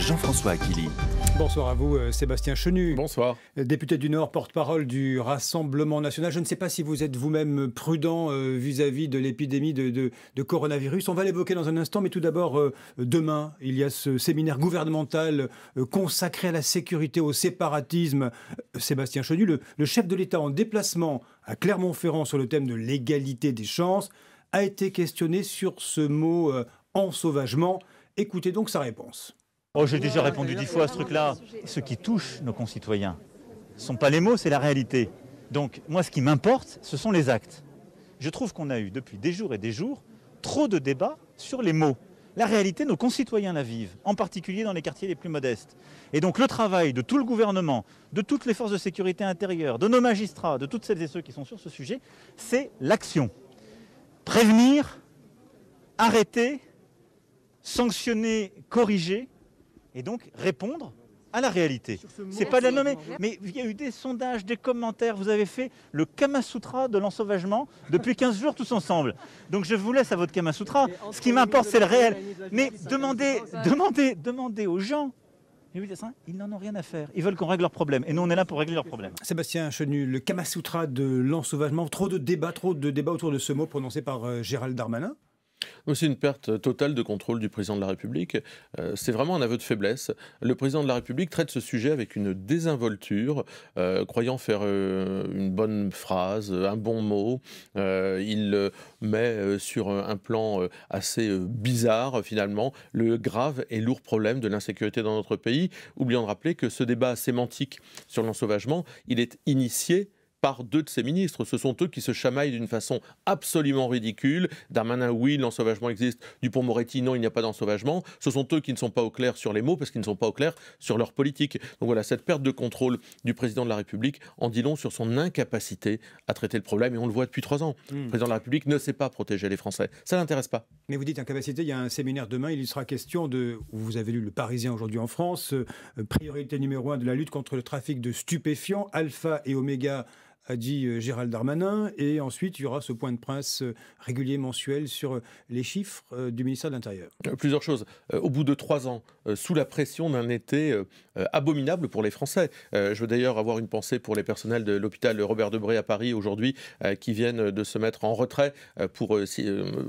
Jean-François Aquili. Bonsoir à vous, Sébastien Chenu. Bonsoir. Député du Nord, porte-parole du Rassemblement national. Je ne sais pas si vous êtes vous-même prudent vis-à-vis de l'épidémie de coronavirus. On va l'évoquer dans un instant, mais tout d'abord, demain, il y a ce séminaire gouvernemental consacré à la sécurité, au séparatisme. Sébastien Chenu, le chef de l'État en déplacement à Clermont-Ferrand sur le thème de l'égalité des chances, a été questionné sur ce mot ensauvagement. Écoutez donc sa réponse. Oh, j'ai déjà répondu 10 fois à ce truc-là. Ce qui touche nos concitoyens, ce ne sont pas les mots, c'est la réalité. Donc, moi, ce qui m'importe, ce sont les actes. Je trouve qu'on a eu, depuis des jours et des jours, trop de débats sur les mots. La réalité, nos concitoyens la vivent, en particulier dans les quartiers les plus modestes. Et donc, le travail de tout le gouvernement, de toutes les forces de sécurité intérieure, de nos magistrats, de toutes celles et ceux qui sont sur ce sujet, c'est l'action. Prévenir, arrêter, sanctionner, corriger, et donc répondre à la réalité. C'est pas de la nommer, mais il y a eu des sondages, des commentaires, vous avez fait le Kama Sutra de l'ensauvagement depuis 15 jours tous ensemble. Donc je vous laisse à votre Kama Sutra, ce qui m'importe c'est le réel. Mais demandez aux gens, ils n'en ont rien à faire, ils veulent qu'on règle leurs problèmes, et nous on est là pour régler leurs problèmes. Sébastien Chenu, le Kama Sutra de l'ensauvagement, trop de débats autour de ce mot prononcé par Gérald Darmanin. C'est une perte totale de contrôle du président de la République. C'est vraiment un aveu de faiblesse. Le président de la République traite ce sujet avec une désinvolture, croyant faire une bonne phrase, un bon mot. Il met sur un plan assez bizarre, finalement, le grave et lourd problème de l'insécurité dans notre pays, oubliant de rappeler que ce débat sémantique sur l'ensauvagement, il est initié par deux de ses ministres. Ce sont eux qui se chamaillent d'une façon absolument ridicule. Darmanin, oui, l'ensauvagement existe. Dupond-Moretti, non, il n'y a pas d'ensauvagement. Ce sont eux qui ne sont pas au clair sur les mots parce qu'ils ne sont pas au clair sur leur politique. Donc voilà, cette perte de contrôle du président de la République en dit long sur son incapacité à traiter le problème. Et on le voit depuis 3 ans. Le président de la République ne sait pas protéger les Français. Ça ne l'intéresse pas. Mais vous dites incapacité, il y a un séminaire demain, il y sera question de, vous avez lu Le Parisien aujourd'hui en France, priorité numéro 1 de la lutte contre le trafic de stupéfiants, alpha et oméga, a dit Gérald Darmanin, et ensuite il y aura ce point de presse régulier mensuel sur les chiffres du ministère de l'Intérieur. Plusieurs choses. Au bout de 3 ans, sous la pression d'un été abominable pour les Français. Je veux d'ailleurs avoir une pensée pour les personnels de l'hôpital Robert Debré à Paris aujourd'hui qui viennent de se mettre en retrait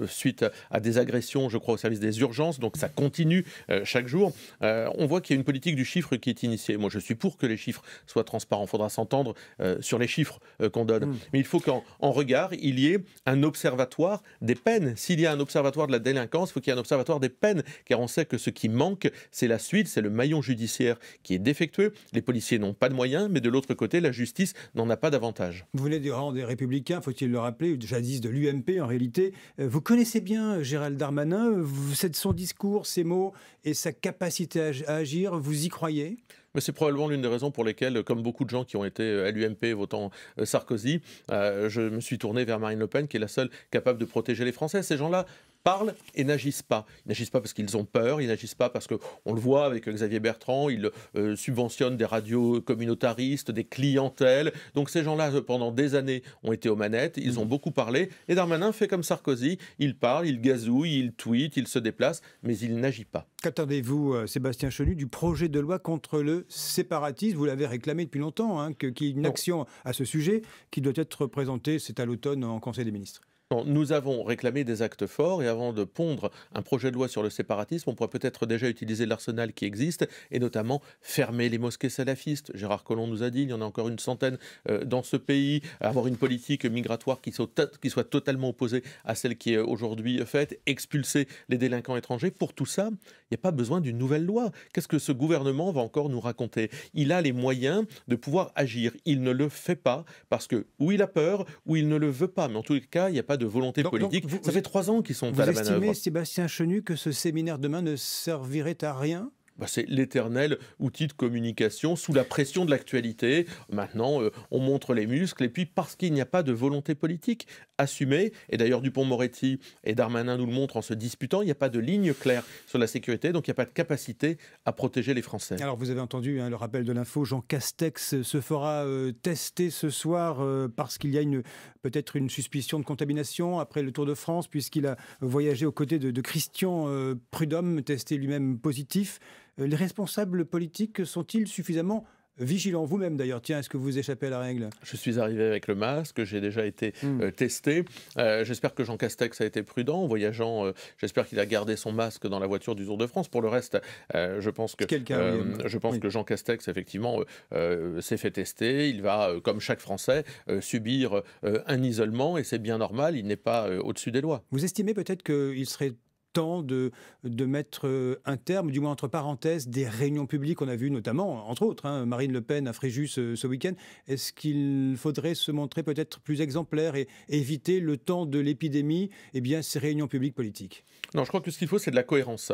suite à des agressions, je crois, au service des urgences. Donc ça continue chaque jour. On voit qu'il y a une politique du chiffre qui est initiée. Moi, je suis pour que les chiffres soient transparents. Il faudra s'entendre sur les chiffres qu'on donne. Mais il faut qu'en regard, il y ait un observatoire des peines. S'il y a un observatoire de la délinquance, il faut qu'il y ait un observatoire des peines, car on sait que ce qui manque, c'est la suite, c'est le maillon judiciaire qui est défectueux. Les policiers n'ont pas de moyens, mais de l'autre côté, la justice n'en a pas davantage. Vous venez du rang des Républicains, faut-il le rappeler, jadis de l'UMP en réalité. Vous connaissez bien Gérald Darmanin, son discours, ses mots et sa capacité à agir, vous y croyez ? Mais c'est probablement l'une des raisons pour lesquelles, comme beaucoup de gens qui ont été à l'UMP votant Sarkozy, je me suis tourné vers Marine Le Pen, qui est la seule capable de protéger les Français. Ces gens-là parlent et n'agissent pas. Ils n'agissent pas parce qu'ils ont peur, ils n'agissent pas parce qu'on le voit avec Xavier Bertrand, ils subventionnent des radios communautaristes, des clientèles. Donc ces gens-là, pendant des années, ont été aux manettes, ils ont beaucoup parlé. Et Darmanin fait comme Sarkozy, il parle, il gazouille, il tweet, il se déplace, mais il n'agit pas. Qu'attendez-vous, Sébastien Chenu, du projet de loi contre le séparatisme ? Vous l'avez réclamé depuis longtemps, qu'il y ait une action à ce sujet qui doit être présentée, c'est à l'automne, en Conseil des ministres. Nous avons réclamé des actes forts et avant de pondre un projet de loi sur le séparatisme, on pourrait peut-être déjà utiliser l'arsenal qui existe et notamment fermer les mosquées salafistes. Gérard Collomb nous a dit, il y en a encore une centaine dans ce pays, avoir une politique migratoire qui soit totalement opposée à celle qui est aujourd'hui faite, expulser les délinquants étrangers. Pour tout ça, il n'y a pas besoin d'une nouvelle loi. Qu'est-ce que ce gouvernement va encore nous raconter ? Il a les moyens de pouvoir agir. Il ne le fait pas parce que ou il a peur ou il ne le veut pas. Mais en tous les cas, il n'y a pas de volonté politique. Ça fait 3 ans qu'ils sont à la manœuvre. Vous estimez, Sébastien Chenu, que ce séminaire demain ne servirait à rien ? C'est l'éternel outil de communication sous la pression de l'actualité. Maintenant, on montre les muscles et puis parce qu'il n'y a pas de volonté politique assumée, et d'ailleurs Dupond-Moretti et Darmanin nous le montrent en se disputant, il n'y a pas de ligne claire sur la sécurité, donc il n'y a pas de capacité à protéger les Français. Alors vous avez entendu le rappel de l'info, Jean Castex se fera tester ce soir parce qu'il y a peut-être une suspicion de contamination après le Tour de France, puisqu'il a voyagé aux côtés de Christian Prudhomme, testé lui-même positif. Les responsables politiques sont-ils suffisamment vigilants? Vous-même d'ailleurs, tiens, est-ce que vous échappez à la règle? Je suis arrivé avec le masque, j'ai déjà été testé. J'espère que Jean Castex a été prudent en voyageant. J'espère qu'il a gardé son masque dans la voiture du Tour de France. Pour le reste, je pense que, que Jean Castex, effectivement, s'est fait tester. Il va, comme chaque Français, subir un isolement et c'est bien normal, il n'est pas au-dessus des lois. Vous estimez peut-être qu'il serait temps de mettre un terme, du moins entre parenthèses, des réunions publiques. On a vu notamment, entre autres, Marine Le Pen à Fréjus ce week-end. Est-ce qu'il faudrait se montrer peut-être plus exemplaire et éviter le temps de l'épidémie, ces réunions publiques politiques? Non, je crois que ce qu'il faut, c'est de la cohérence.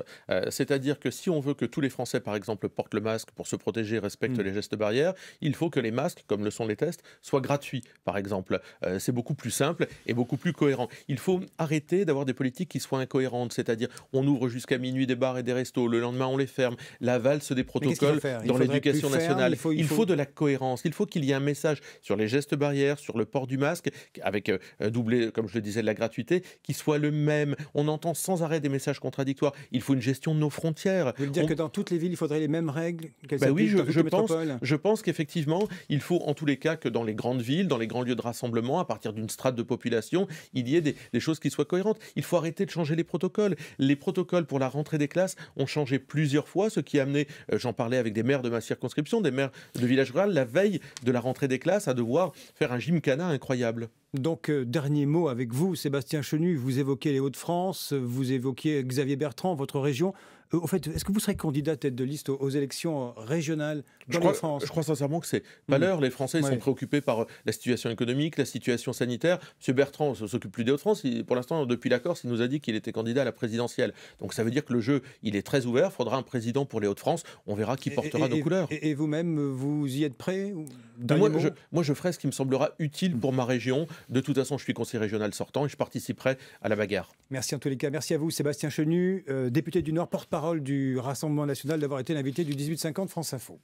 C'est-à-dire que si on veut que tous les Français, par exemple, portent le masque pour se protéger, respectent les gestes barrières, il faut que les masques, comme le sont les tests, soient gratuits, par exemple. C'est beaucoup plus simple et beaucoup plus cohérent. Il faut arrêter d'avoir des politiques qui soient incohérentes. C'est-à-dire, on ouvre jusqu'à minuit des bars et des restos, le lendemain, on les ferme. La valse des protocoles dans l'éducation nationale. Il faut de la cohérence. Il faut qu'il y ait un message sur les gestes barrières, sur le port du masque, avec doublé, comme je le disais, de la gratuité, qui soit le même. On entend sans arrêt des messages contradictoires. Il faut une gestion de nos frontières. Vous voulez dire que dans toutes les villes, il faudrait les mêmes règles qu'elles oui, dans toutes les métropoles? je pense qu'effectivement, il faut en tous les cas que dans les grandes villes, dans les grands lieux de rassemblement, à partir d'une strate de population, il y ait des choses qui soient cohérentes. Il faut arrêter de changer les protocoles. Les protocoles pour la rentrée des classes ont changé plusieurs fois, ce qui a amené, j'en parlais avec des maires de ma circonscription, des maires de village rural, la veille de la rentrée des classes, à devoir faire un gymkhana incroyable. Donc, dernier mot avec vous, Sébastien Chenu. Vous évoquez les Hauts-de-France, vous évoquez Xavier Bertrand, votre région. Au fait, est-ce que vous serez candidat tête de liste aux élections régionales dans les France? Je crois sincèrement que c'est pas l'heure. Les Français sont préoccupés par la situation économique, la situation sanitaire. M. Bertrand s'occupe plus des Hauts-de-France. Pour l'instant, depuis la Corse, il nous a dit qu'il était candidat à la présidentielle. Donc ça veut dire que le jeu, il est très ouvert. Il faudra un président pour les Hauts-de-France. On verra qui portera nos couleurs. Et vous-même, vous y êtes prêt? Moi, je ferai ce qui me semblera utile pour ma région. De toute façon, je suis conseiller régional sortant et je participerai à la bagarre. Merci en tous les cas. Merci à vous, Sébastien Chenu, député du Nord, porte-parole du Rassemblement national, d'avoir été l'invité du 1850 France Info.